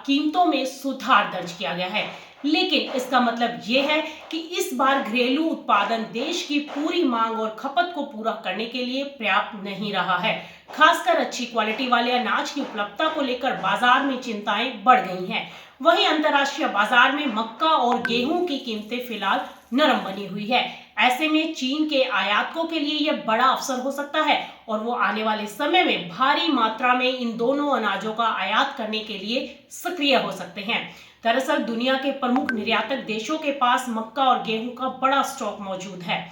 कीमतों में सुधार दर्ज किया गया है, लेकिन इसका मतलब यह है कि इस बार घरेलू उत्पादन देश की पूरी मांग और खपत को पूरा करने के लिए पर्याप्त नहीं रहा है। खासकर अच्छी क्वालिटी वाले अनाज की उपलब्धता को लेकर बाजार में चिंताएं बढ़ गई हैं। वहीं अंतर्राष्ट्रीय बाजार में मक्का और गेहूं की कीमतें फिलहाल नरम बनी हुई है। ऐसे में चीन के आयातकों के लिए यह बड़ा अवसर हो सकता है और वो आने वाले समय में भारी मात्रा में इन दोनों अनाजों का आयात करने के लिए सक्रिय हो सकते हैं। दरअसल दुनिया के प्रमुख निर्यातक देशों के पास मक्का और गेहूं का बड़ा स्टॉक मौजूद है।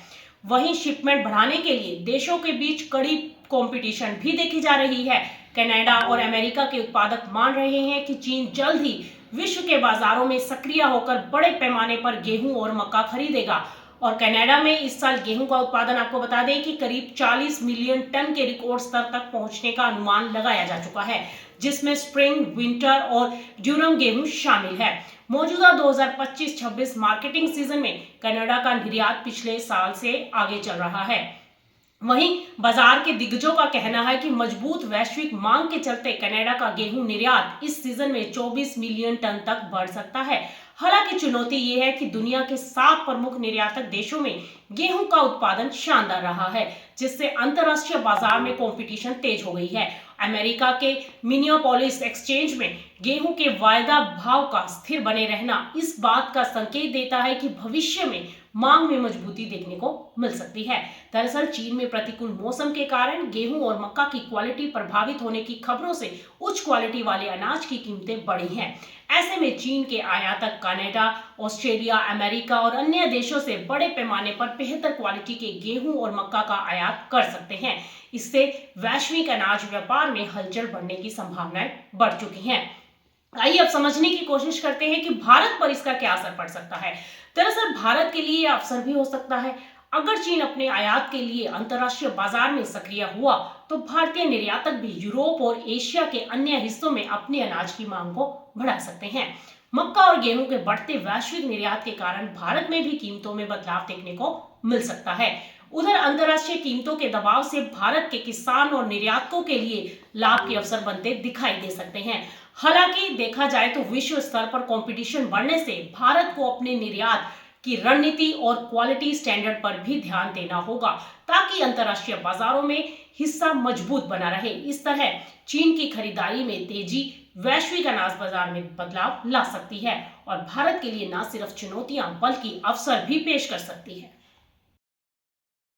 वहीं शिपमेंट बढ़ाने के लिए देशों के बीच कड़ी कंपटीशन भी देखी जा रही है। कनाडा और अमेरिका के उत्पादक मान रहे हैं कि चीन जल्द ही विश्व के बाजारों में सक्रिय होकर बड़े पैमाने पर गेहूं और मक्का खरीदेगा। और कनाडा में इस साल गेहूं का उत्पादन आपको बता दें कि करीब 40 मिलियन टन के रिकॉर्ड स्तर तक पहुंचने का अनुमान लगाया जा चुका है, जिसमें स्प्रिंग, विंटर और ड्यूरम गेहूं शामिल है। मौजूदा 2025-26 मार्केटिंग सीजन में कनाडा का निर्यात पिछले साल से आगे चल रहा है। वहीं बाजार के दिग्गजों का कहना है कि मजबूत वैश्विक मांग के चलते कनाडा का गेहूं निर्यात इस सीजन में 24 मिलियन टन तक बढ़ सकता है। हालांकि चुनौती ये है कि दुनिया के 7 प्रमुख निर्यातक देशों में गेहूं का उत्पादन शानदार रहा है, जिससे अंतर्राष्ट्रीय बाजार में कंपटीशन तेज हो गई है। अमेरिका के मिनियापोलिस एक्सचेंज में गेहूं के वायदा भाव का स्थिर बने रहना इस बात का संकेत देता है कि भविष्य में मांग में मजबूती देखने को मिल सकती है। दरअसल चीन में प्रतिकूल मौसम के कारण गेहूं और मक्का की क्वालिटी प्रभावित होने की खबरों से उच्च क्वालिटी वाले अनाज की कीमतें बढ़ी हैं। ऐसे में चीन के आयातक कनाडा, ऑस्ट्रेलिया, अमेरिका और अन्य देशों से बड़े पैमाने पर बेहतर क्वालिटी के गेहूं और मक्का का आयात कर सकते हैं। इससे वैश्विक अनाज व्यापार में हलचल बढ़ने की संभावनाएं बढ़ चुकी हैं। आइए अब समझने की कोशिश करते हैं कि भारत पर इसका क्या असर पड़ सकता है। दरअसल भारत के लिए यह अवसर भी हो सकता है। अगर चीन अपने आयात के लिए अंतर्राष्ट्रीय बाजार में सक्रिय हुआ तो भारतीय निर्यातक भी यूरोप और एशिया के अन्य हिस्सों में अपने अनाज की मांग को बढ़ा सकते हैं। मक्का और गेहूं के बढ़ते वैश्विक निर्यात के कारण भारत में भी कीमतों में बदलाव देखने को मिल सकता है। उधर अंतर्राष्ट्रीय कीमतों के दबाव से भारत के किसान और निर्यातकों के लिए लाभ के अवसर बनते दिखाई दे सकते हैं। हालांकि देखा जाए तो विश्व स्तर पर कंपटीशन बढ़ने से भारत को अपने निर्यात की रणनीति और क्वालिटी स्टैंडर्ड पर भी ध्यान देना होगा, ताकि अंतर्राष्ट्रीय बाजारों में हिस्सा मजबूत बना रहे। इस तरह चीन की खरीदारी में तेजी वैश्विक अनाज बाजार में बदलाव ला सकती है और भारत के लिए न सिर्फ चुनौतियां बल्कि अवसर भी पेश कर सकती है।